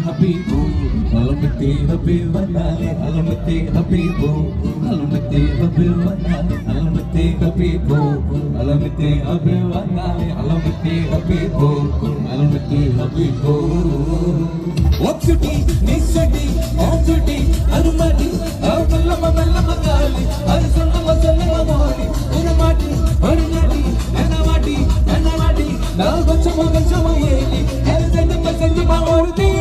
Happy Habibu, Halamati Habibu, Halamati Habibu. habibo, alamete abewandale, alamete habibo, alamete habibo. Wapsuti, nisati, onsuti, anumati, avallama vallama gali, arisonnama sonnama mori, unamati, orinati, enamati, enamati, na vachama vachama yeli, elzendama sendama ordi.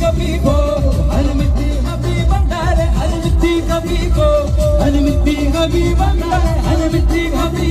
Habibo, alamete habibandare, alamete habibo, alamete habibandare, alamete habibo.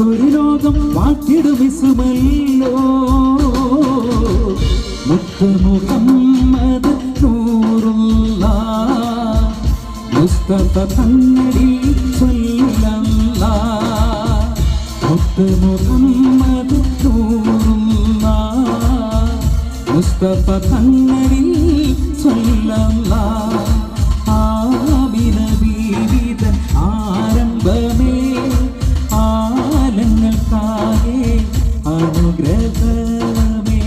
സ്വരലോകം വാട്ടിടുമിസുമല്ലോ മുത്ത് മുഹമ്മദ് നൂറുള്ള മുസ്തഫ കണ്ണടി ചൊല്ലല്ല മുത്ത് മുഹമ്മദ് നൂറുള്ള മുസ്തഫ കണ്ണടി ചൊല്ലല്ല ആമിന ബീവിതൻ ആരംഭമേ ആലങ്ങൾക്കാകെ അനുഗ്രഹമേ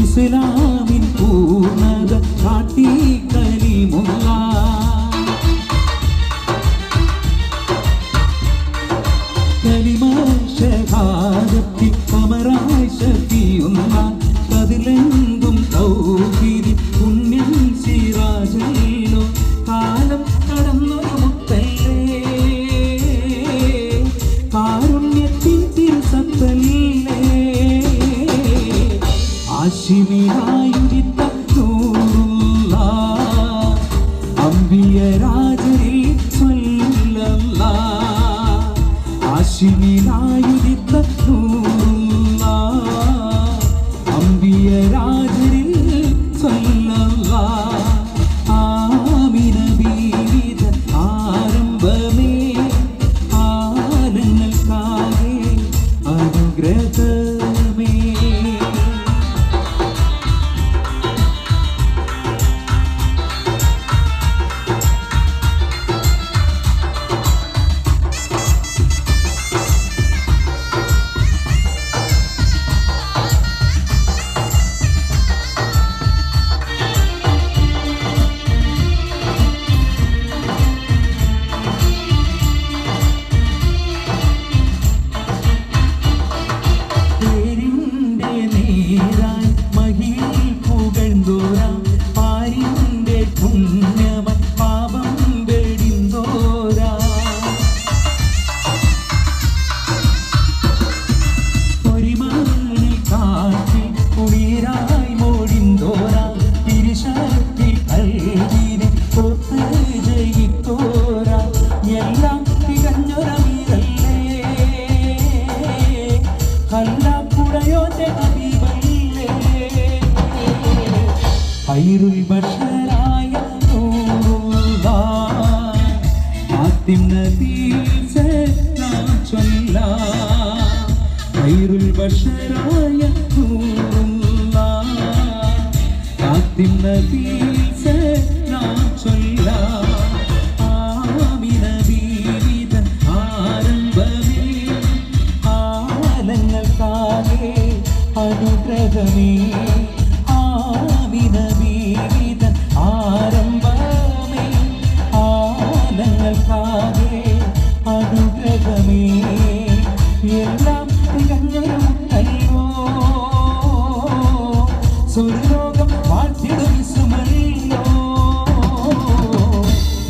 ഇസ്ലാമിൻ പൂർണ്ണത കാട്ടി കലിമുള്ള കലിമ ഷഹാദത്തി കമറായി ശക്തിയുന്ന കതിലെങ്കും തൗഹീദി പുണ്യം സിറാജല്ലോ കാലം കടന്നൊരു മുത്തല്ലേ കാരുണ്യത്തിൻ തിരുസത്തല്ലേ ആശിമിയായുദിത്ത നൂറുള്ള അംബിയ രാജരിൽ സ്വല്ലല്ല ആശിമിയായുദിത്ത നൂറുള്ള അംബിയ രാജരിൽ സ്വല്ലല്ല ആമിന ബീവിതൻ ആരംഭമേ ആലങ്ങൾക്കാകെ അനുഗ്രഹമേ خير البشر نور فاطم نبي سلام صلى خير البشر نور فاطم نبي سلام صلى آمين بيدن ആരംഭമേ ആലങ്ങൾക്കാകെ അനുഗ്രഹമേ ആരംഭമേ ആലങ്ങൾക്കാകെ അനുഗ്രഹമേ എല്ലാം തികഞ്ഞൊരു കയ്യോ സ്വർലോകം വാഴ്ത്തിടുമിസുമല്ലോ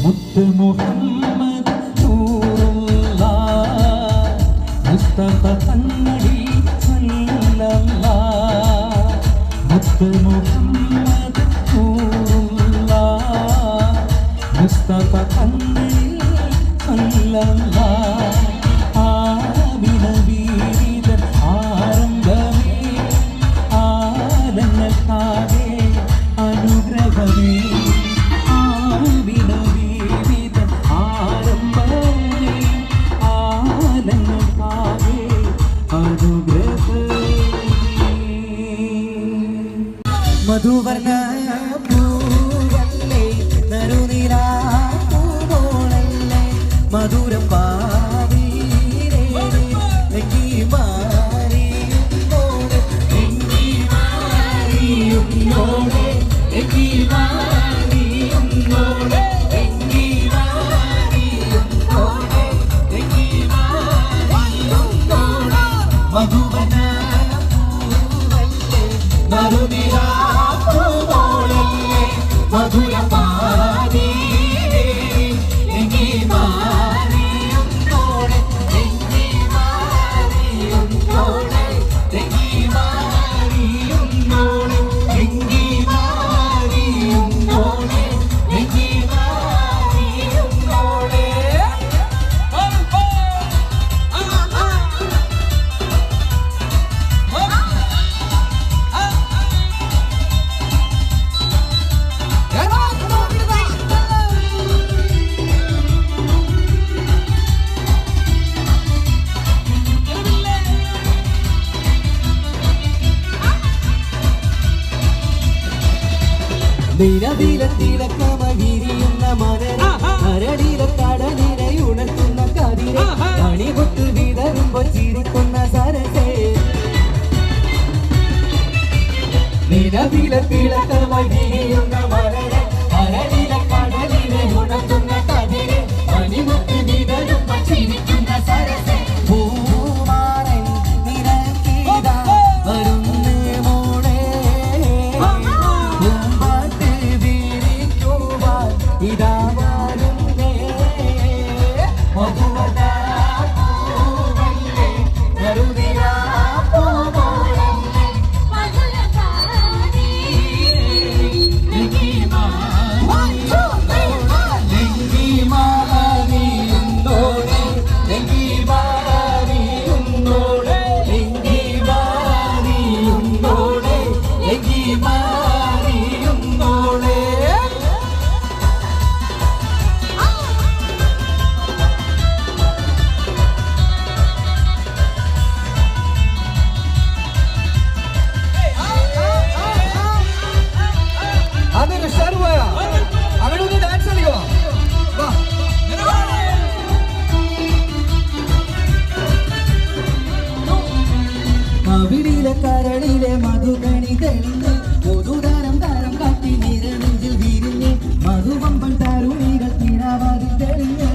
മുത്ത് മുഹമ്മദ് നൂറുള്ള മുസ്തഫ കണ്ണടി സ്വല്ലല്ല മുത്ത് മുഹമ്മദ് നൂറുള്ള മുസ്തഫ കണ്ണടി സ്വല്ലല്ല ആമിന ബീവിതൻ ആരംഭമേ ആലങ്ങൾക്കാകെ അനുഗ്രഹമേ ആമിന ബീവിതൻ ആരംഭമേ ആലങ്ങൾക്കാകെ അനുഗ്രഹമേ മധുവർണ്ണ പൂവല്ലേ നറുനിലാപ്പൂവോളല്ലേ മധുരം പാവീരേ എങ്കി മാറിയോടെ എങ്കി മാറിയോടെ എങ്കി മാറിയോടെ എങ്കി മാറിയോടെ തിളക്കമകിരിയുന്ന മലര കരടിലെ കടലിനെ ഉണർത്തുന്ന കതിരെ മണികൊട്ട് വിതറുമ്പോ ചിരിക്കുന്ന സരസേ നിലവിലെ തിളക്കമകിരിയുന്ന മലര കരടിലെ കടലിനെ ഉണർത്തുന്ന കതിരെ മണികൊട്ട് വിതറുമ്പോ ചിരിക്കുന്ന സരസേ പൂമാരൻ നിരക്കിതാ വരുന്നേ മോളെ പൂമ്പാട്ട് വിരിക്കുവാൻ ഇതാ വരുന്നേ മധുവതാ പൂവല്ലേ നറുതിരാ പൂമോളെ കരളിലെ മധുകണി തെളിഞ്ഞ് പൊതുതാരം താരം കാട്ടി നിരനെഞ്ചിൽ വിരിഞ്ഞ് മധുവമ്പൻ തരുണികൾ തിരാവാതിൽ തെളിഞ്ഞ്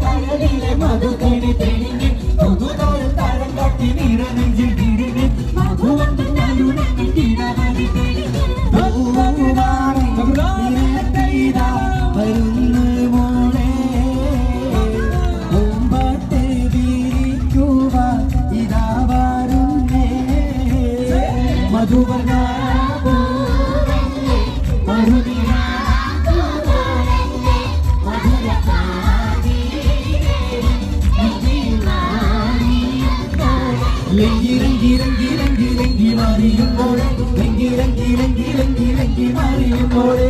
കരളിലെ മധുകണി തെളിഞ്ഞ് പൊതുതാരം താരം കാട്ടി നിരനെഞ്ചിൽ വിരിഞ്ഞ് മധുവമ്പൻ തരുണികൾ തിരാവാതിൽ തെളിഞ്ഞ് വരുന്നു മോളെ മധുവർണ ലങ്കി മാറിയുമ്പോഴേ ലങ്കി മാറിയുമ്പോഴേ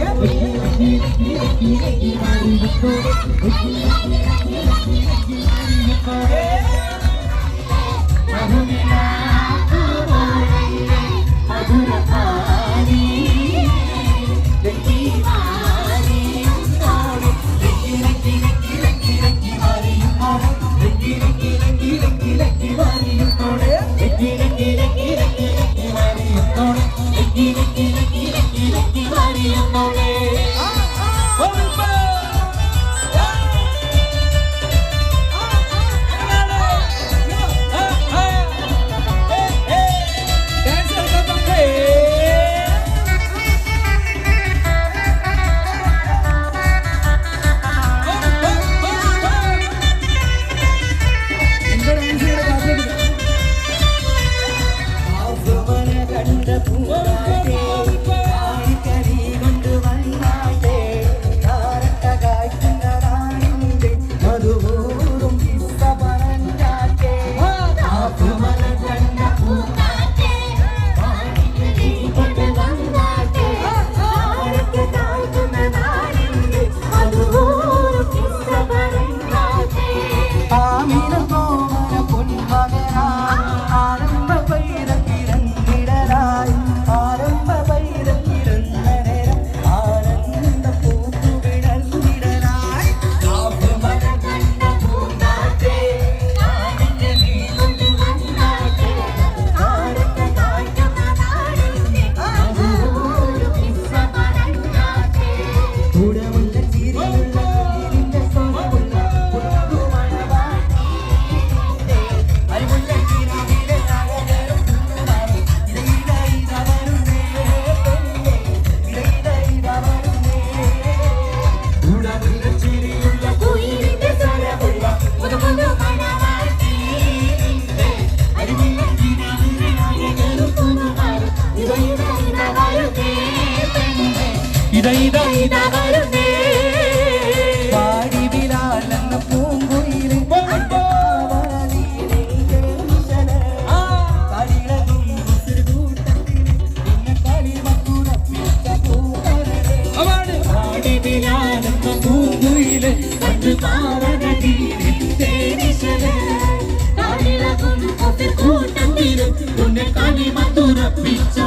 പാടി വിലാലെന്ന പൂങ്കുയിലെ കൂട്ടത്തിലും കളി മധുര പിച്ച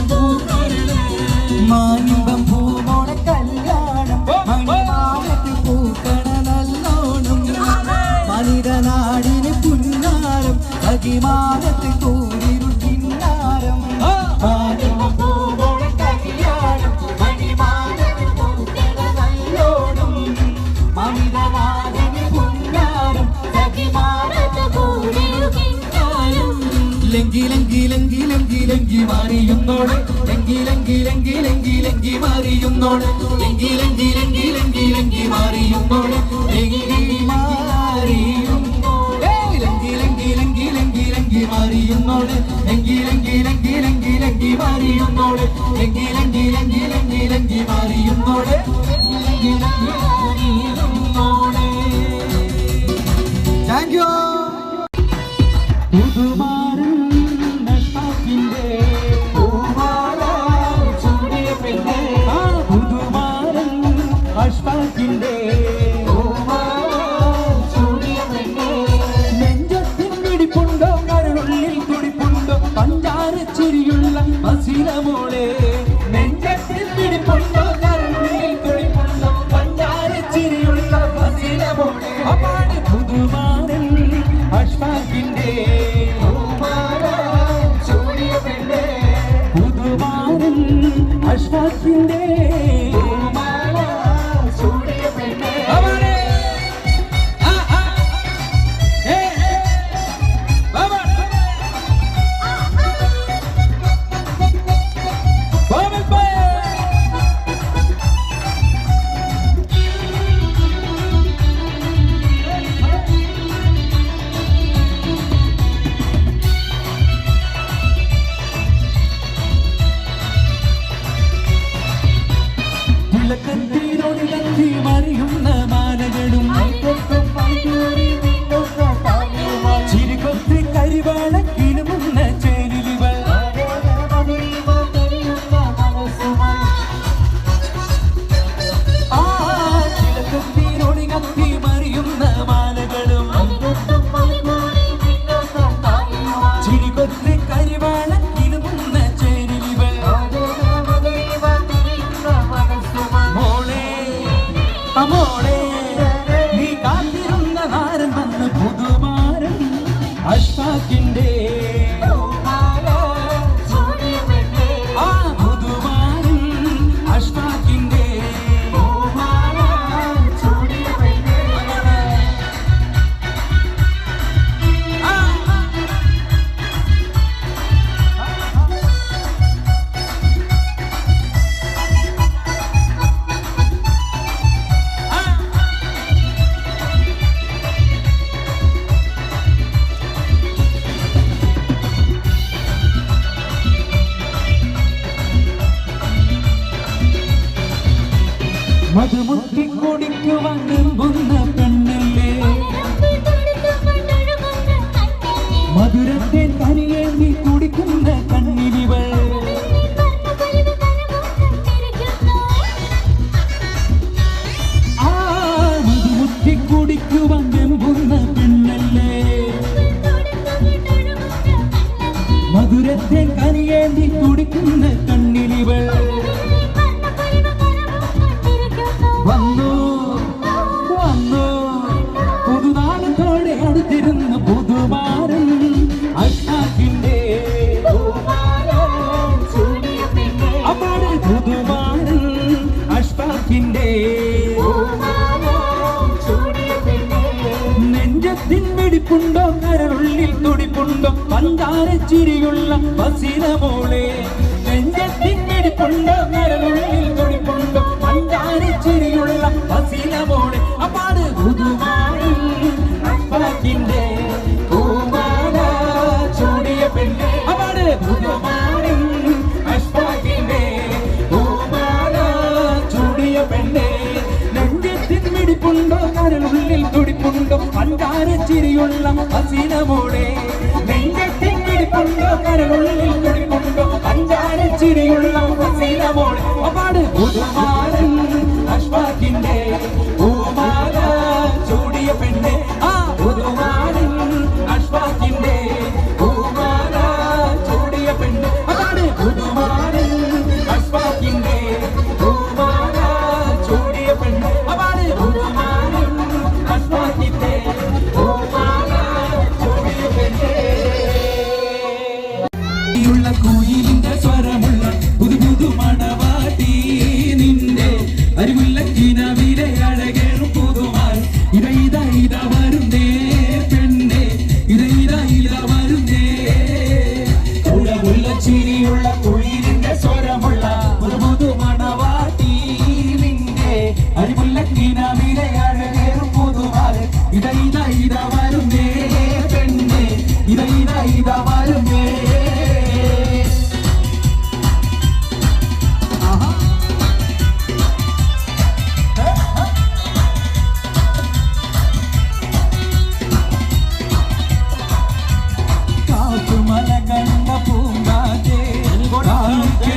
സഖിമാനത്തിൽ കൂടിരുൾ കിന്നാരം പൂവോടെ കല്യാണം മണിമാനത്തിൽ പൂക്കണ നല്ലോണം മമിതനാഥന് പുന്നാരം സഖിമാനത്തിൽ കൂടിരുൾ കിന്നാരം ലങ്കി ലങ്കി ലങ്കി ലങ്കി ലങ്കി മാറിയുന്നോട് ലങ്കി ലങ്കി ലങ്കി ലങ്കി ലങ്കി മാറിയുന്നോട് ലങ്കി ലങ്കി ലങ്കി ലങ്കി ലങ്കി മാറിയുന്നോട് ലങ്കി മാറിയുന്നോട് ലങ്കി ലങ്കി ലങ്കി ലങ്കി ലങ്കി മാറിയുന്നോട് ലങ്കി ലങ്കി ലങ്കി ലങ്കി ലങ്കി മാറിയുന്നോട് ലങ്കി ലങ്കി ലങ്കി ലങ്കി ലങ്കി മാറിയുന്നോട് ലങ്കി ലങ്കി മാറിയുന്നോട്. Thank you. പുതുമാരൻ നഷ്ടാക്കിന്റെ പൂമാല ചൂടിയ പെണ്ണെ പുതുമാരൻ അഷ്ടാക്കിന്റെ പൂമാല ചൂടിയ പെണ്ണെ നെഞ്ചത്തിൻ പിടിപ്പുണ്ടോ കരളുള്ളിൽ തുടിപ്പുണ്ടോ പഞ്ചാര ചിരിയുള്ള മസിലമോളെ നെഞ്ചത്തിൻ പിടിപ്പുണ്ടോ കരളുള്ളിൽ തുടിപ്പുണ്ടോ പഞ്ചാര ചിരിയുള്ള മസിലമോളെ അപ്പാട് പുതുമാരൻ അഷ്ടാക്കിന്റെ പുതുമാരൻ അഷ്ടാക്കിന്റെ തിളക്കത്തിനൊഴുകി മറിയുന്ന മാലകളും ചിരികൊത്തി കരിവാള കിലുമുന്ന ചേരിലിവൾ തിളക്കത്തിനൊഴുകി മറിയുന്ന മാലകളും ചിരികൊത്തി കരിവാള കിലുമുന്ന ചേരിലിവൾ മോളെ നീ കാത്തിരുന്ന നാരൻ വന്ന് പുതുമാരൻ അഷ്ടാക്കിന്റെ ആ പുതുമാരൻ അഷ്ടാക്കിന്റെ മധുമുത്തി കുടിക്കുവാൻ വെമ്പുന്ന പെണ്ണല്ലേ മധുരത്തെ തനിയേന്തി കുടിക്കുന്ന കണ്ണിരിവൾ ആ മധുമുത്തി കുടിക്കുവാൻ വെമ്പുന്ന പെണ്ണല്ലേ മധുരത്തെ കനിയേന്തി കുടിക്കുന്ന കണ്ണിരിവൾ വന്നു വന്നു പുതുനാളത്തോടെ അടുത്തിരുന്ന് പുതുമാരൻ അഷ്ടാക്കിന്റെ അപ്പാട് പുതുമാരൻ അഷ്ടാക്കിന്റെ നെഞ്ചത്തിൻ വെടിപ്പുണ്ടോ കരളുള്ളിൽ തുടിപ്പുണ്ടോ പഞ്ചാര ചിരിയുള്ള പസിലമോളെ നെഞ്ചത്തിൻ വെടിപ്പുണ്ടോ കരളുള്ളിൽ തുടിപ്പുണ്ടോ പഞ്ചാര ചിരിയുള്ള പസിലമോളെ അപ്പാട് പുതുമാരൻ അഷ്ടാക്കിന്റെ പൂമാല ചൂടിയ പെണ്ണെ അപ്പാട് പുതുമാരൻ അഷ്ടാക്കിന്റെ പൂമാല ചൂടിയ പെണ്ണെ നെഞ്ചത്തിൻ വെടിപ്പുണ്ടോ കരളുള്ളിൽ തുടിപ്പുണ്ടോ പഞ്ചാര ചിരിയുള്ള പസിലമോളെ നെഞ്ചത്തിൻ വെടിപ്പുണ്ടോ കരളുള്ളിൽ തുടിപ്പുണ്ടോ പഞ്ചാര ചിരിയുള്ള പസിലമോളെ അപ്പാട് പുതുമാരൻ അഷ്ടാക്കിന്റെ പൂമാല ചൂടിയ പെണ്ണെ ആ പുതുമാരൻ അഷ്ടാക്കിന്റെ പൂമാല ചൂടിയ പെണ്ണെ അതാണ് പുതുമാരൻ അഷ്ടാക്കിന്റെ പൂമാല ചൂടിയ പെണ്ണെ അതാണ് പുതുമാരൻ അഷ്ടാക്കിന്റെ പൂമാല ചൂടിയ പെണ്ണെ നിലവിലയാഴകേറും പുതുമാര് ഇത ഇത ഇത വരുന്നേ പെണ്ണെ ഇത ഇത ഇത വരുന്നേ കാത്തുമല കണ്ട പൂങ്കാറ്റേ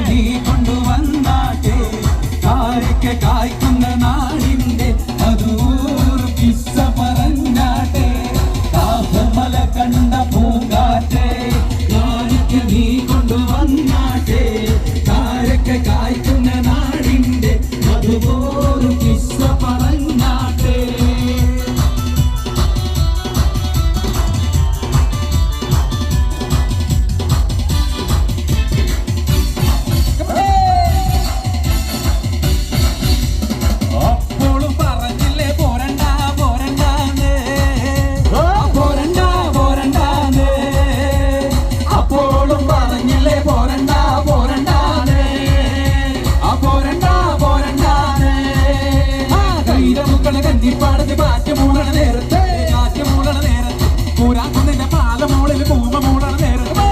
നീ കൊണ്ടുവന്നാട്ടെ കാരയ്ക്ക് കായ്ക്കുന്ന നാടിന്റെ അതൂർ കിസ്സ പറഞ്ഞാട്ടെ കാത്തുമല കണ്ട പൂങ്കാറ്റേ കാരയ്ക്ക് നീ കൊണ്ടുവന്നാട്ടെ കാരയ്ക്ക് കായ്ക്കുന്ന നാടിന്റെ അതൂർ കിസ്സ പറഞ്ഞാട്ടെ കന്നിപ്പാടത്ത് കാറ്റ് മൂടണ നേരത്തെ കാറ്റ് മൂടണ നേരത്തെ കൂരാക്കുന്നിന്റെ പാല മോളിൽ പൂമ മൂടണ നേരത്തെ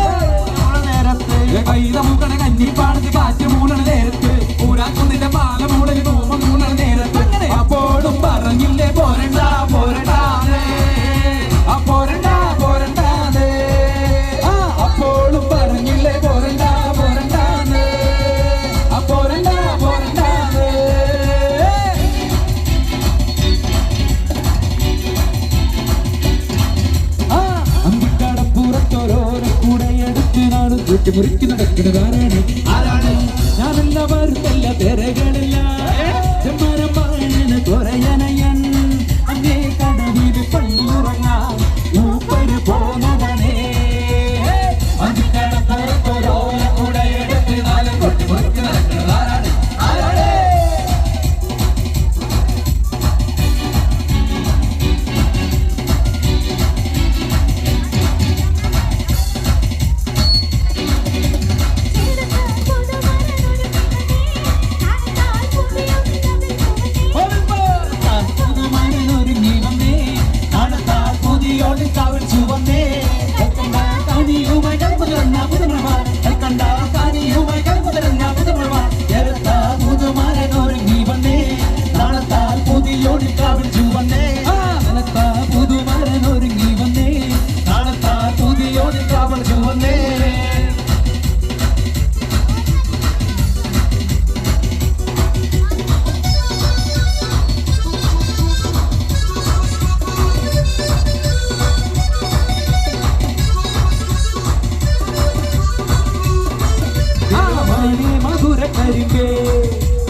കൈത മൂക്കണ കന്നിപ്പാടത്ത് കാറ്റ് മൂടണ നേരത്തെ കൂരാക്കുന്നിന്റെ പാല മോളിൽ പൂമ മൂടണ നേരത്തെ അങ്ങനെ അപ്പോഴും പറഞ്ഞില്ലേ പോരണ്ട പോരണ്ടാതെ പോരണ്ട പോരണ്ടാതെ അപ്പോഴും പറഞ്ഞില്ലേ പോരണ്ട പോരണ്ടാതെ പോരണ്ട പോരണ്ടാതെ മുറിക്ക് നടക്കുന്നതാരാണ് ആരാണ് ഞാനെല്ലാവർക്കല്ല തിരകളില്ല ചെമ്മരമാണ് കുറയനയൻ അങ്ങേ കടവിൽ പള്ളിയുറങ്ങാൻ ഊപ്പര് പോന്നവനേ അന്തിക്കടപ്പുറത്തോരോര കൂടെ എടുത്ത് നാലും കൊട്ടി മുറിക്ക് നടക്കുന്നതാരാണ് ആരാണ്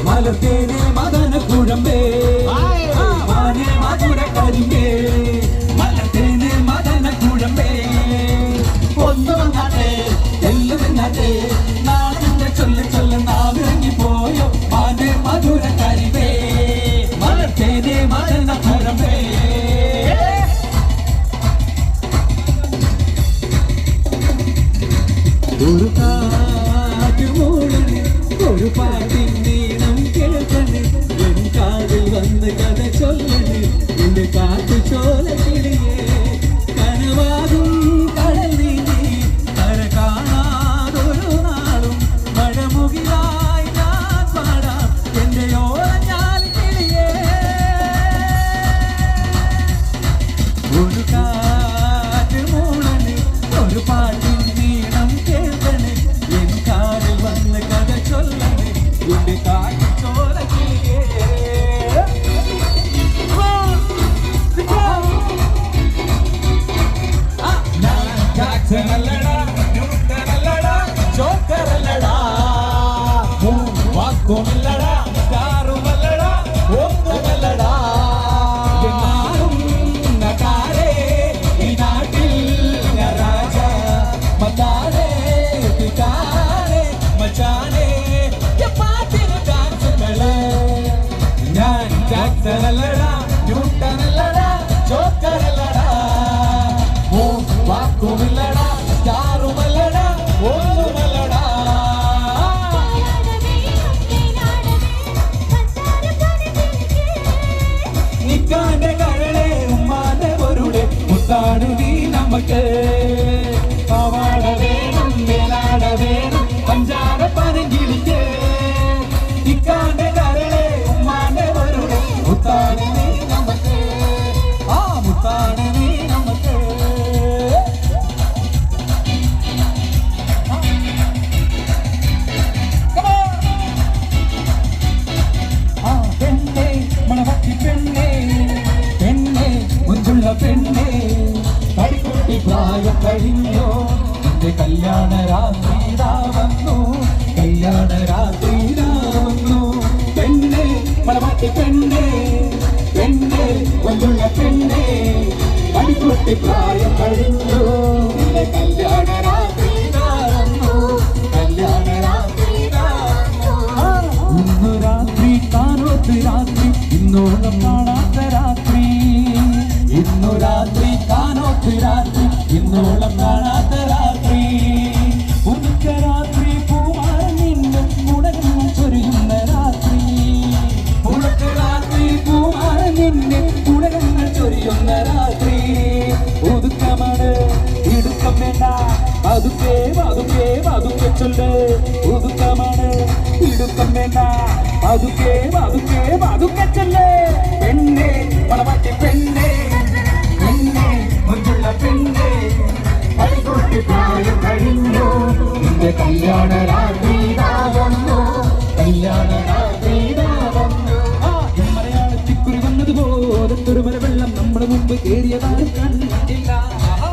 മലർത്തേനെ മദന കുഴമ്പേ മാനെ മധുര കരിമ്പേ മലർത്തേനെ മദന കുഴമ്പേ ഒന്ന് വന്നാട്ടെ എല്ലാം വന്നാട്ടെ നാടിന്റെ ചൊല്ല ചൊല്ല നാവിറങ്ങി പോയോ മാനെ മധുര കരിമ്പേ മലർത്തേനെ മദന കുഴമ്പേ ഒരു കാറ്റ് മൂടനെ ഒരു പാട്ടിൻ നീണം കേൾക്കണേ എൻ കാതിൽ വന്ന് കഥ ചൊല്ലണേ എന്റെ കാറ്റു ചോല കിളിയേ കനവാകും കടൽ നീന്തി കര കാണാതൊരു നാളും മഴമുകിലായി ഞാൻ പാടാം എന്റെ ഓളഞ്ഞാൽ കിളിയേ ഒരു കാറ്റ് മൂടനെ ഒരു പാട്ടിൻ നീണം കേൾക്കണേ എൻ കാതിൽ വന്ന് കഥ ചൊല്ലണേ എന്റെ കാറ്റു ചോല കിളിയേ വാക്കുമല്ലടാ കാറുമല്ലടാ ഒന്നുമല്ലടാ എന്നാലും നകാരേ ഈ നാട്ടിൽ രാജ മതാരേ പിതാരേ മച്ചാനേ പാട്ടിന് ഡാൻസുകള് ഞാൻ ജാക്സനല്ലടാ ന്യൂട്ടനല്ലടാ ജോക്കറല്ലടാ വാക്കുമില്ലടാ കാറുമല്ലടാ ഒന്നുമല്ലടാ ഇക്കാന്റെ കരളെ ഉമ്മാന്റെ പൊരുളെ മുത്താണ് നീ നമുക്ക് പാവാട വേണം മേലാട വേണം പഞ്ചാര പനങ്കിളിക്ക് ഇക്കാന്റെ കരളെ ഉമ്മാന്റെ പൊരുളെ മുത്താണ് നീ നമുക്ക് ആ മുത്താണ് നീ നമുക്ക് പെണ്ണേ മണവാട്ടി പെണ്ണേ പെണ്ണേ മുഞ്ചുള്ള പെണ്ണേ കടിക്കുട്ടി പ്രായം കഴിഞ്ഞോ എന്റെ കല്യാണ രാത്രിയിലാ വന്നു കല്യാണ രാത്രിയിലാ വന്നു പെണ്ണേ മണവാട്ടി പെണ്ണേ പെണ്ണേ മുഞ്ചുള്ള പെണ്ണേ കടിക്കുട്ടി പ്രായം കഴിഞ്ഞോ എന്റെ കല്യാണ രാത്രിയിലാ വന്നു കല്യാണ രാത്രിയിലാ ഇന്നു രാത്രി കാനോത്ത് രാത്രി ഇന്നോളം കാണാത്ത രാത്രി ഇന്നു രാത്രി കാനോത്ത് രാത്രി ഇന്നോളം കാണാത്ത രാത്രി ഉദിച്ച രാത്രി പൂവാൻ നിന്നും ഉണരും ചൊരിയുന്ന രാത്രി ഉണക്ക രാത്രി പൂവാൻ നിന്നെ ഉണരങ്ങൾ ചൊരിയുന്ന രാത്രി ഒതുക്കമാണ് ഇടുക്കം വേണ്ട അതുക്കേ അതുക്കേ അതുക്കെ ചൊല്ല് ഒതുക്കമാണ് ഇടുക്കം വേണ്ട അതുക്കേ അതുക്കേ അതുക്കെ ചൊല്ല് പെണ്ണേ മണവാട്ടി പെണ്ണേ പെണ്ണേ മുഞ്ചുള്ള പെണ്ണേ അടികൊട്ടി പ്രായം കഴിഞ്ഞു നിന്റെ കല്യാണ രാത്രി വന്നു കല്യാണ രാത്രി വന്നു മലയാളത്തിക്കുറി വന്നതുപോലെ മല വെള്ളം നമ്മുടെ മുമ്പ് കേറിയതാരും കണ്ടില്ല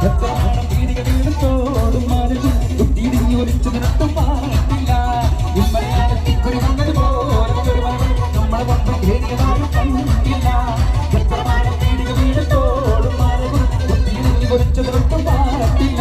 എത്ര പീടിക വീടും മാനവും കുട്ടിയിടിഞ്ഞു ഒലിച്ചു നിരത്തും പാടില്ല മലയാളത്തിക്കുറി വന്നതുപോലെ നമ്മളെ മുമ്പ് കേറിയതാരും കണ്ടില്ല എത്ര പീടിക വീടും മാനവും കുട്ടിയിടിഞ്ഞു ഒലിച്ചു നിരത്തും പാടില്ല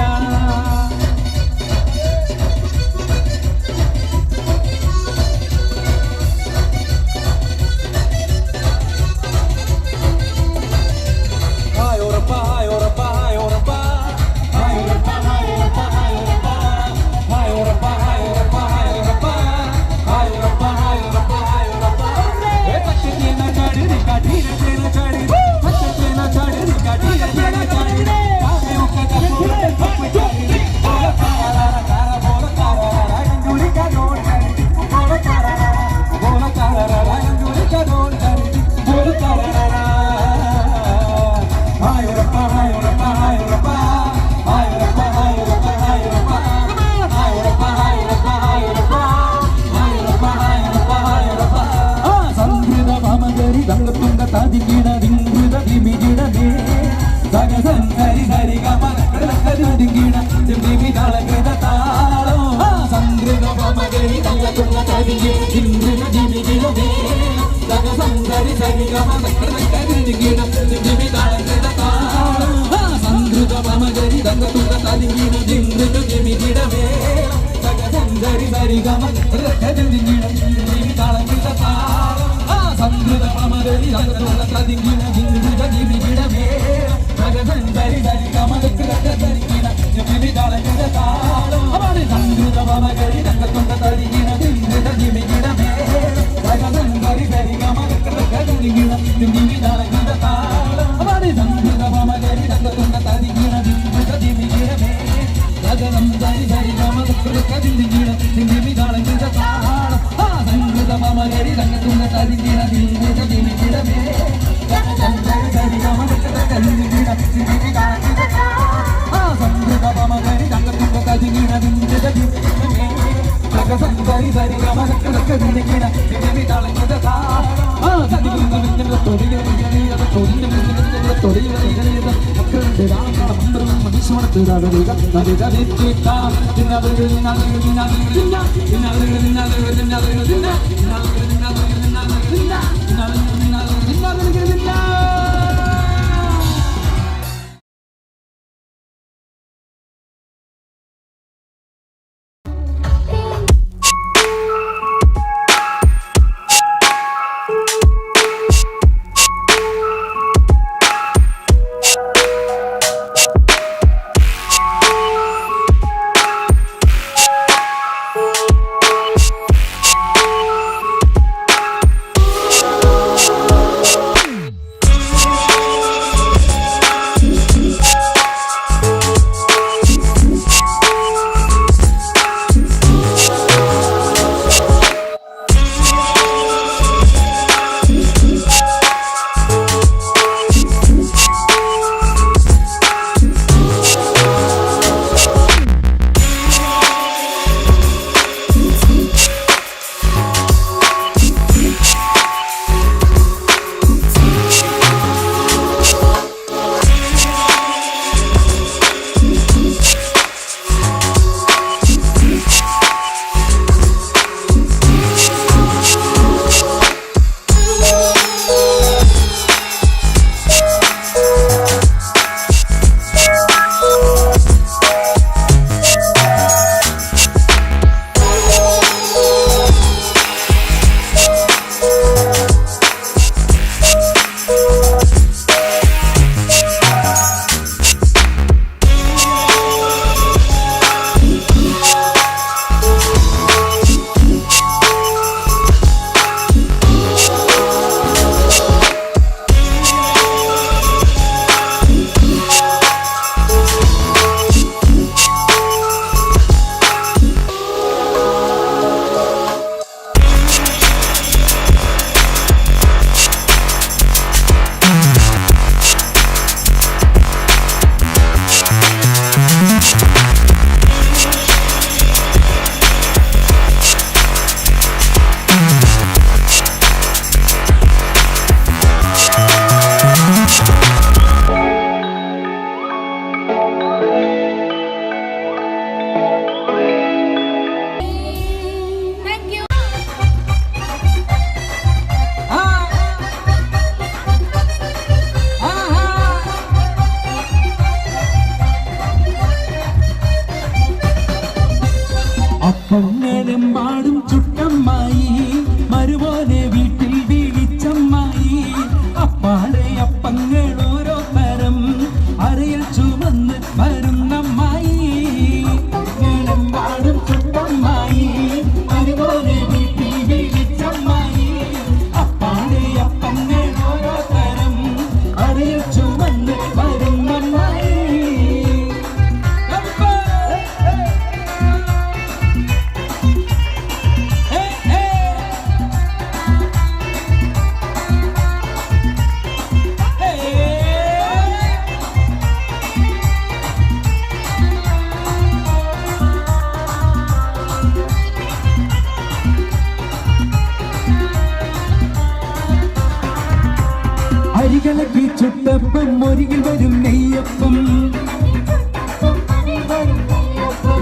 അരികളക്കി ചുട്ടപ്പം മൊരികിൽ വരും നെയ്യപ്പം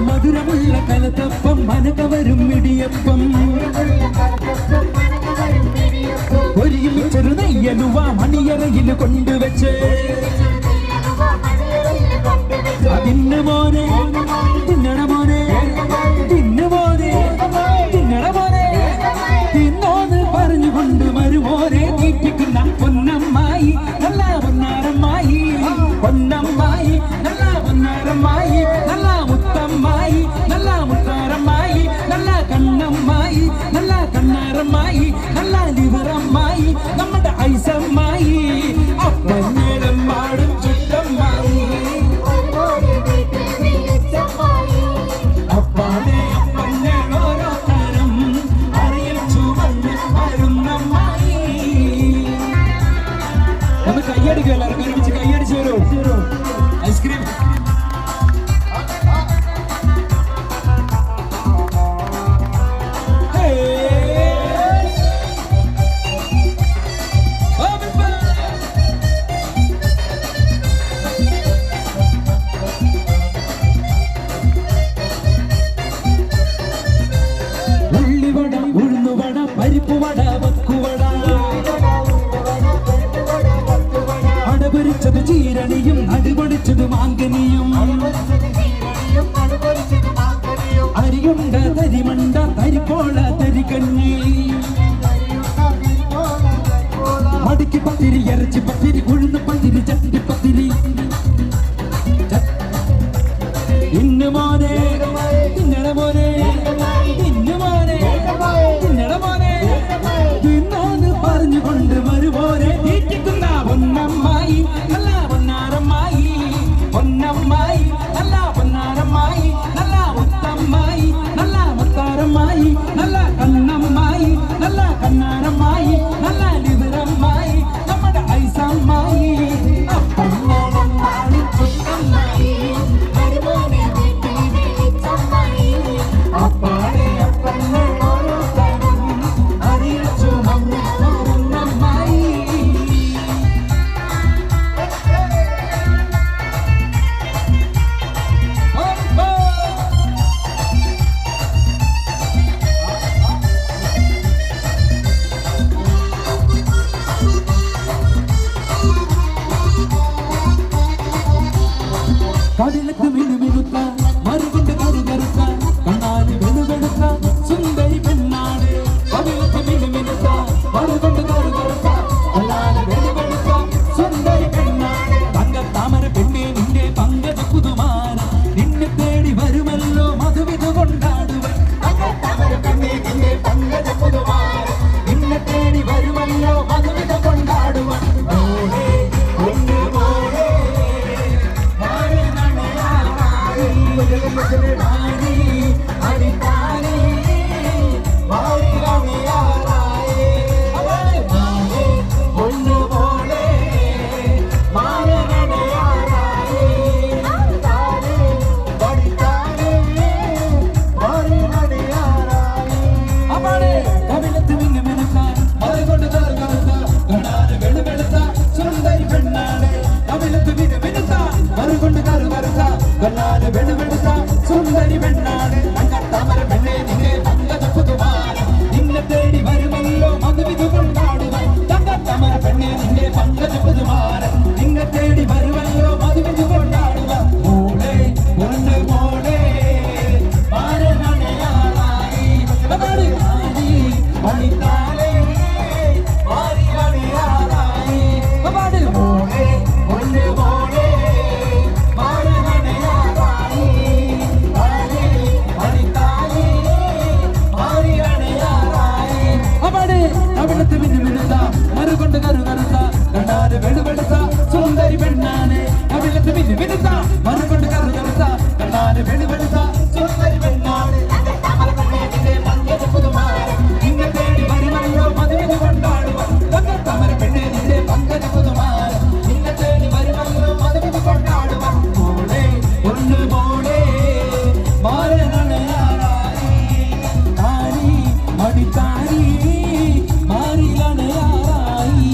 മധുരമുള്ള കലത്തപ്പം മനക വരും ഇടിയപ്പം ഒരുമിച്ചൊരു നെയ്യലുവ മണിയറയിൽ കൊണ്ടുവച്ച് തിന്നു മോനെ തിന്നണ മോനെ തിന്നു മോനെ തിന്നണ മോനെ തിന്നോന്ന് പറഞ്ഞുകൊണ്ട് മരുമോനെ തീറ്റിക്കുന്ന പൊന്നമ്മായി നല്ല പൊന്നാരമ്മായി പൊന്നമ്മായി നല്ല പൊന്നാരമ്മായി നല്ല മുത്തമ്മായി നല്ല മുത്താരമ്മായി നല്ല കണ്ണമ്മായി നല്ല കണ്ണാരമ്മായി നല്ല ലിവറമ്മായി നമ്മുടെ ഐസമ്മായി അപ്പഞ്ഞേളം പാടും ചുറ്റമ്മായി അപ്പാടെ അപ്പഞ്ഞേളോരോ തരം അറിയിൽ ചുവന്ന് വരുന്നമ്മായി. ഒന്ന് കയ്യടിക്കും എല്ലാവരും ഒരുമിച്ച് കയ്യടിച്ചു വരൂ. ഐസ്ക്രീം ഉള്ളിവട ഉഴുന്നുവട പരിപ്പുവട വക്കുവട അടപൊരിച്ചത് ചീരണിയും അടിപൊടിച്ചത് മാങ്കനിയും അരിയുണ്ട തരിമണ്ട തരിപ്പോള തരികഞ്ഞി മടിക്ക് പത്തിരി ഇറച്ചി പത്തിരി ഉഴുന്ന് പത്തിരി ചട്ടിപ്പത്തിരി ഇന്ന് മോനെ തിന്നണ മോനെ ഇന്ന് മോനെ തിന്നണ മോനെ തിന്നോന്ന് പറഞ്ഞുകൊണ്ട് മരുമോനെ തീറ്റിക്കുന്ന പൊന്നമ്മായി നല്ല പൊന്നാരമ്മായി പൊന്നമ്മായി നല്ല പൊന്നാരമ്മായി നല്ല മുത്തമ്മായി നല്ല മുത്താരമ്മായി നല്ല കണ്ണമ്മായി നല്ല കണ്ണാരമ്മായി നല്ല ലിവറമ്മായി നമ്മുടെ ഐസമ്മായി അപ്പമ്മോളമ്മായി ചുട്ടമ്മായി അപ്പാടെ അപ്പമ്മോളോരോ തരം അറിയിൽ ചുമന്ന് വരുന്നമ്മായി. കടലത്ത് മിനുമിനുത്ത മറുകൊണ്ട് കറുകറുത്ത കണ്ണാല് വെളുവെളുത്ത സുന്ദരി പെണ്ണാട് കടലത്ത് മിനുമിനുത്ത മറുകൊണ്ട് കറുകറുത്ത കണ്ണാല് വെളുവെളുത്ത സുന്ദരി പെണ്ണാട് തങ്കത്താമര പെണ്ണെ നിന്റെ പങ്കജ പുതുമാര നിന്നെ തേടി വരുമല്ലോ മധുവിധ കൊണ്ടാടുവൻ തങ്കത്താമര പെണ്ണെ നിന്റെ പങ്കജ പുതുമാര നിന്നെ തേടി വരുമല്ലോ മധുവിധ കൊണ്ടാടുവൻ മോളെ ഒന്ന് മോളെ മാറി അരിത്താരി മാറി അണിയാറായി ഒന്ന് പോലെ മാറണയാറായി പഠിത്താരി മാറി അണിയാറായി അവിടെ കവിളത്ത് മിന്നു മിനുക്കാൻ മറുകൊണ്ട് തറുകറുത്ത കണ്ണാല് വെളുവെളുത്ത സുന്ദരി പെണ്ണാണ് കവിളത്ത് മിന്നു മിനുക്കാൻ മറുകൊണ്ട് കറുകറുത്ത കണ്ണാല് വെളുവെളുത്ത സുന്ദരി പെണ്ണാണ് തങ്കത്താമര പെണ്ണെ നിന്നെ പങ്കജ പുതുമാര നിന്നെ തേടി വരുമല്ലോ മധുവിധു കൊണ്ടാടുവാൻ തങ്കത്താമര പെണ്ണെ നിന്റെ പങ്കജ പുതുമാര നിന്നെ തേടി വരുമല്ലോ മധുവിധു കൊണ്ടാടുവാൻ മോളെ ഒന്ന് മോളെ മാറണയാറായി മണിത്താലേ മാറി അണിയാറായി മോളെ ഒന്ന് മോളെ മാറണയാറായി അവിടുത്തെ മിന്നുമിനുത്ത മറുകൊണ്ട് കറുകറുത്ത കണ്ണാല് വെളുവെളുത്ത സുന്ദരി പെണ്ണാണ് അവിടുത്തെ മിന്നുമിനുത്ത മറുകൊണ്ട് കറുകറുത്ത കണ്ണാല് വെളുവെളുത്ത സുന്ദരി പെണ്ണാണ് പങ്കജ പുതുമാര നിന്നെ തേടി വരുമല്ലോ മധുവിധ കൊണ്ടാടുക തങ്കത്താമര പെണ്ണെ നിന്റെ പങ്കജ പുതുമാര നിന്നെ തേടി വരുമല്ലോ മധുവിധ കൊണ്ടാടുക മോളെ ഒന്ന് മോളെ മാറണയാറായി താരി മടിത്താരി മാറിയണയാറായി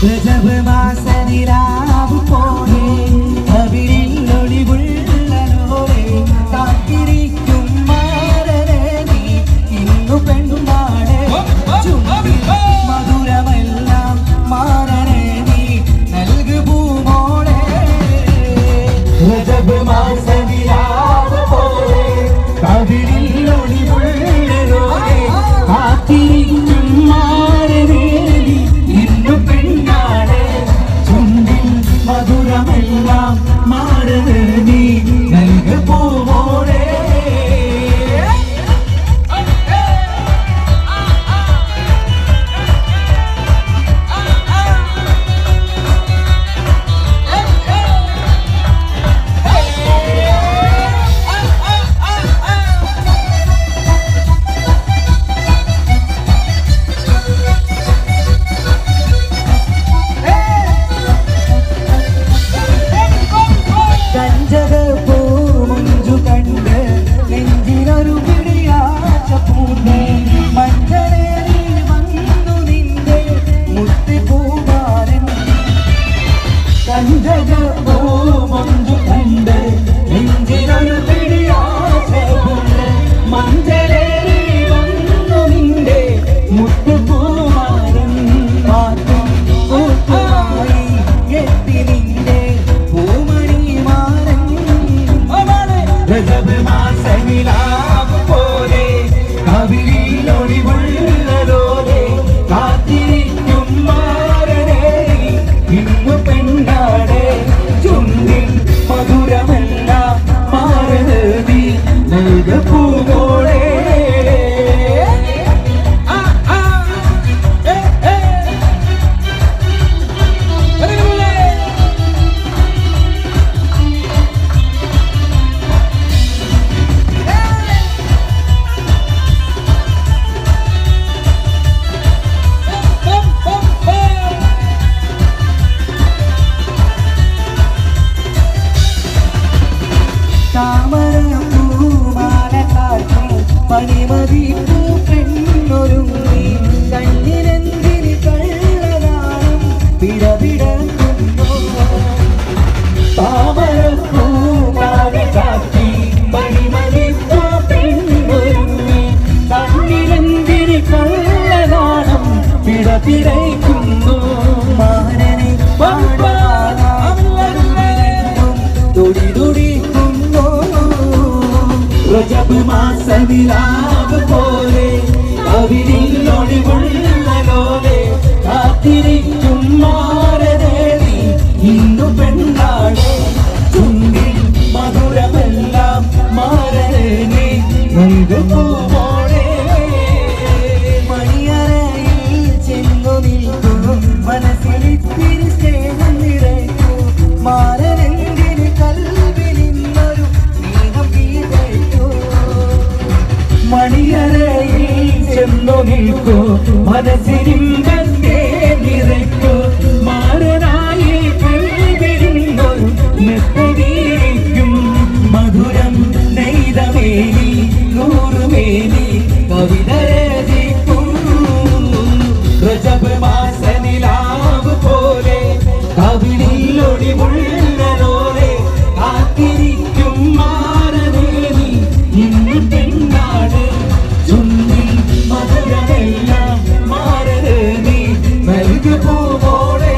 രജബ് മാസനിലാവ് പോലെ കവിളിൽ ഒളിവുള്ള ലോരെ കാത്തിരിക്കും മാരനെ നീ ഇന്നു പെണ്ണുമാടെ ചുണ്ടിൽ മധുരമെല്ലാം മാരനെ നീ നൽകു പൂമോളെ രജബ് മാസനിലാവ് പോലെ കവിളിൽ ഒളിവുള്ള ലോരെ കാത്തിരിക്കും മാരനെ നീ ഇന്നു പെണ്ണാടെ ചുണ്ടിൽ മധുരമെല്ലാം മാറത് നീ നൽകു പൂമോളെ കഞ്ചകപ്പൂമുഞ്ചു കണ്ട് നെഞ്ചിനൊരു പിടിയാച്ച പൂണ്ട് മഞ്ചളേറി വന്നു നിന്റെ മുത്തിപ്പൂമാരൻ കഞ്ചകപ്പൂമുഞ്ചു കണ്ട് നെഞ്ചിനൊരു പിടിയാച്ച പൂണ്ട് മഞ്ചളേറി വന്നു നിന്റെ മുത്തിപ്പൂമാരൻ പാട്ടും കൂട്ടുമായി എത്തി നിന്റെ രജബ് മാസനിലാവ് പോലെ കവിളിൽ ഒളിവുള്ള ലോരെ കാത്തിരിക്കും മാരനെ ഇന്നു പെണ്ണാടെ ചുണ്ടിൽ മധുരമെല്ലാം മാറത് നീ നൽകു പൂമോളെ മണിമതിപ്പൂ പെണ്ണൊരുങ്ങി കണ്ണിനെന്തിന് കള്ളനാണം പിടപിടക്കുന്നു താമരപ്പൂ കാട്ടി മണിമതിപ്പൂ പെണ്ണൊരുങ്ങി കണ്ണിനെന്തിന് കള്ളനാണം പിടപിടയ്ക്കുന്നു മാനനെ തുടി തുടിക്കുന്നു രജബ് മാസനിലാവ് പോലെ കവിളിൽ ഒളിവുള്ള ലോരെ കാത്തിരിക്കും മാരനെ നീ ഇന്നു പെണ്ണാടെ ചുണ്ടിൽ മധുരമെല്ലാം മാരനെ നീ നൽകു പൂമോളെ മണിയറയിൽ ചെന്നു നിൽക്കും മനസ്സിലിത്തിരി സ്നേഹം നിറയ്ക്കും മാരനെന്തിന് കൽവിൽ ഇന്നൊരു സ്നേഹം വീതയ്ക്കൂ മണിയറയിൽ ചെന്നു നിൽക്കൂ മനസ്സിരിമ്പത്തെ നിറയ്ക്കൂ മാരനായി കൽവിലിന്നൊരു മെത്തടിയിരിക്കും മധുരം നെയ്തമേനി നൂറുമേനി കവിത രചിക്കും രജബ് മാസനിലാവ് പോലെ കവിളിൽ ഒളിവുള്ള ലോരെ കാത്തിരിക്കും മാരനെ നീ ഇന്നു പെണ്ണാട് ചുണ്ടിൽ മധുരമെല്ലാം മാറത് നീ നൽകു പൂമോളെ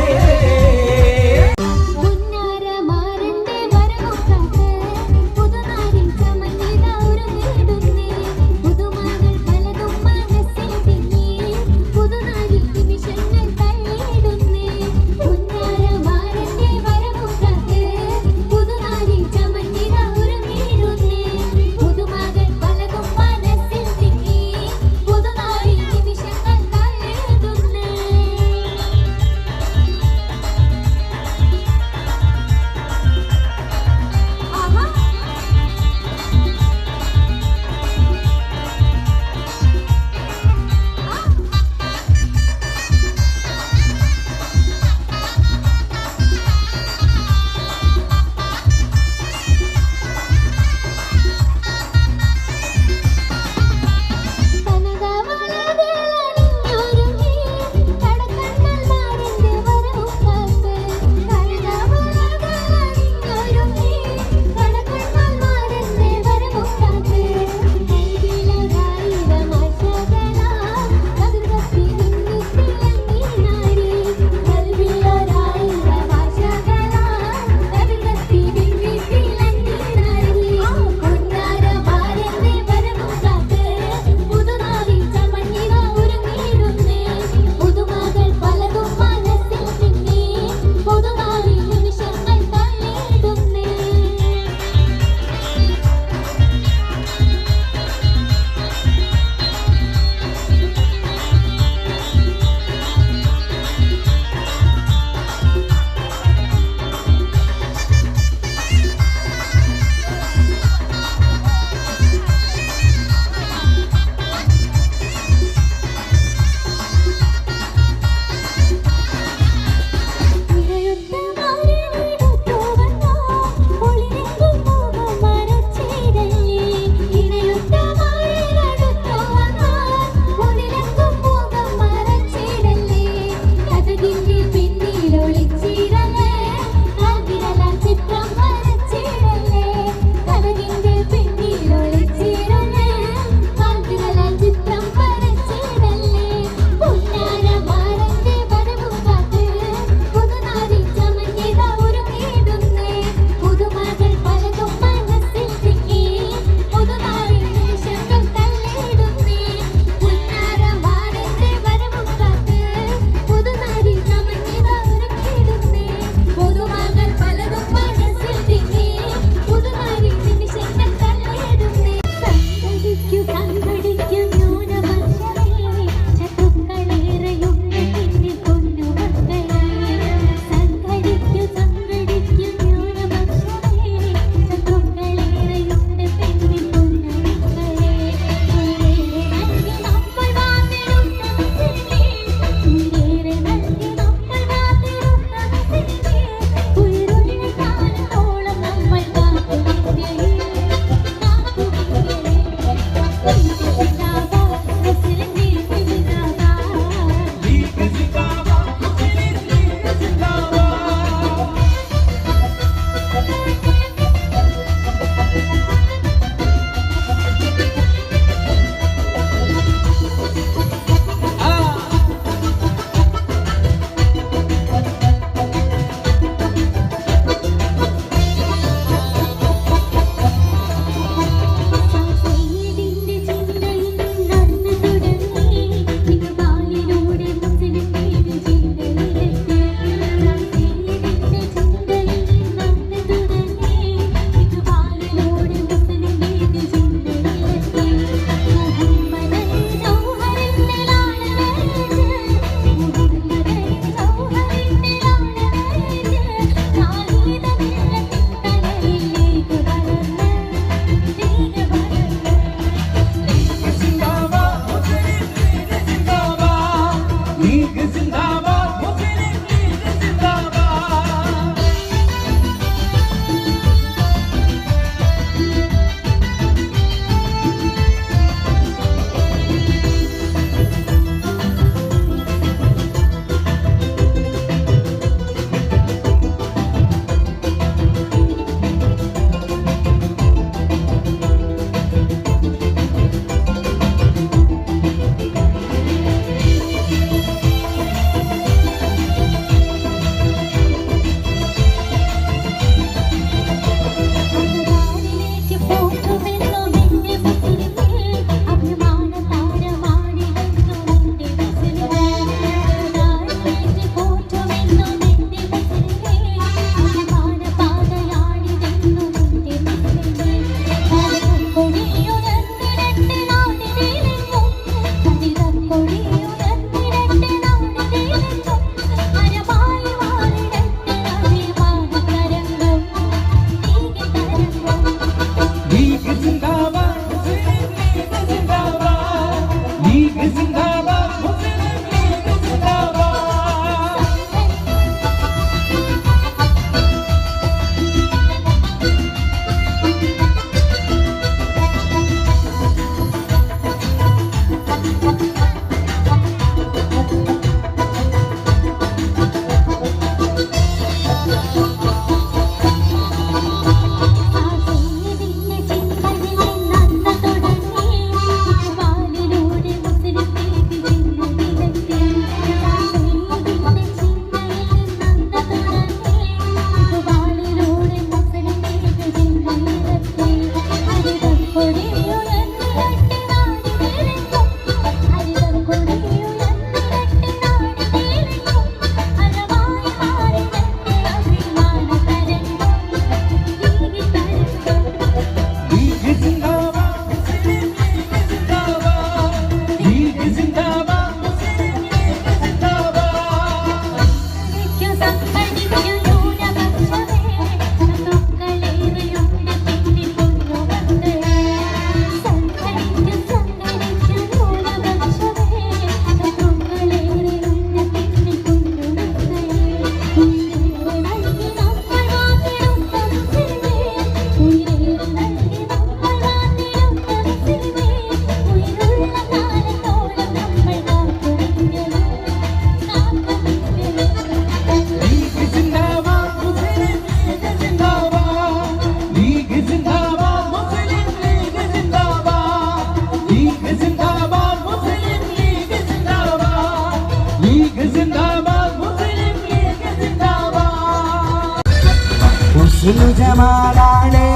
ജമാലാളെ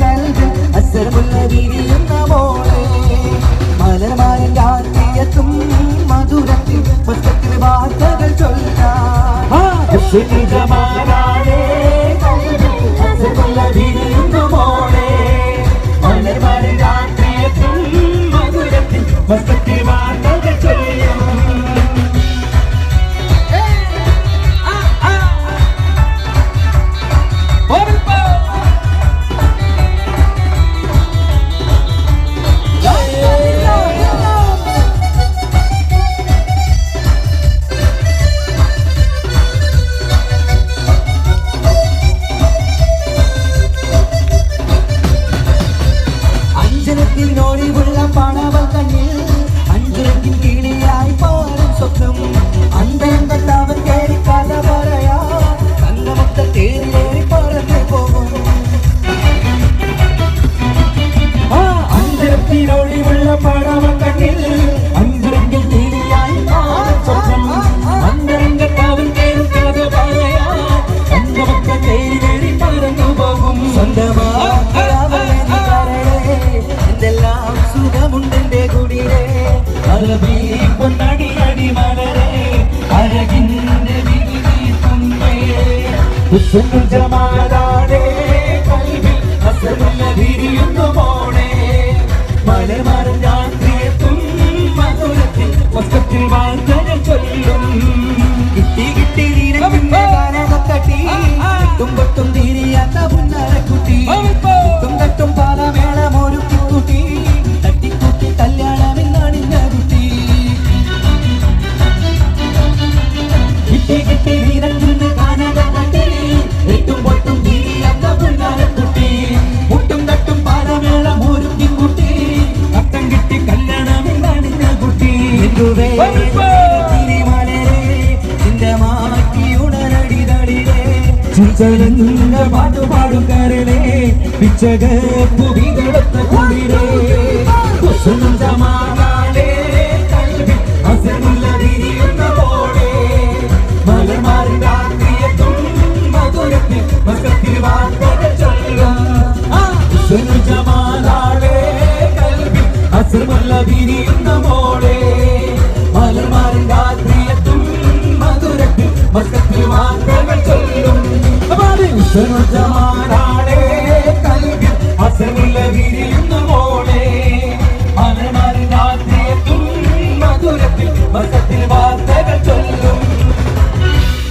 കൽവിൽ അസ്സരമുള്ള വിരിയുന്ന മോളെ മലർമാരൻ രാത്രിയെത്തും മധുരത്തിൽ പുസ്തകത്തിൽ വാർത്തകൾ ചൊല്ലാൻ ജമാലാളെ കൽവിൽ അസ്സരമുള്ള വിരിയുന്ന മോളെ മലർമാരൻ രാത്രിയെത്തും മധുരത്തിൽ പുസ്തകത്തിൽ വാർത്തകൾ ചൊല്ലാൻ ോടിവുള്ള പണവൽ കണ്ണിൽ അഞ്ചരക്കിൻ കിളിയായി പാടും സ്വപ്നം അന്തരന്തവൻ കേറി കഥ പറയാ തങ്കമൊത്ത തേരിലേറി പറന്നു പോകും അഞ്ചരത്തിനോടിവുള്ള പണവൽ കണ്ണിൽ അഞ്ചരക്കിൻ കിളിയായി പാടും സ്വപ്നം അന്തരന്തവൻ കേറി കഥ പറയാ തങ്കമൊത്ത തേരിലേറി പറന്നു പോകും സ്വന്തമാ എന്തെല്ലാം സുഖമുണ്ടെന്റെ കുടിരെ അറബി പൊന്നടി അടി മലരെ അഴകിന്റെ ജമാലാടെ കൽവിൽ അസറുള്ള വിരിയുന്നു മോളെ മലമാരൻ രാത്രിയെത്തും മധുരത്തിൽ വസ്ത്രത്തിൽ വാർത്തകൾ ചൊല്ലും കിട്ടി കിട്ടി തട്ടി തുമ്പത്തും തിരിയാത്ത പുന്നരക്കുട്ടി തുമ്പത്തും പാലമേളം ഒരു കുട്ടി തട്ടിക്കുട്ടി കല്യാണമെന്നാണിഞ്ഞ കുട്ടി കിട്ടി കിട്ടി വീരത്തിന് കാനകട്ടി എട്ടും പൊട്ടും തിരിയാത്ത പുന്നരക്കുട്ടി മുട്ടും തട്ടും പാലമേളം ഒരു കുട്ടി അത്തം കിട്ടി കല്യാണമെന്നാണിഞ്ഞ കുട്ടി എന്തുവേ പാട്ടുപാടും കരളെ പിച്ചകുവികളൊത്ത കുളിരേ ജമാലാളെ കൽവിൽ അസറുള്ള വിരിയുന്ന മോളെ മലർമാരൻ രാത്രിയെത്തും മധുരത്തിൽ വസ്ത്രത്തിൽ വാർത്തകൾ ചൊല്ലും ജമാലാളെ കൽവിൽ അസറുള്ള വിരിയുന്ന മോളെ മലർമാരൻ രാത്രിയെത്തും മധുരത്തിൽ വസ്ത്രത്തിൽ വാർത്തകൾ ചൊല്ലും ജമാല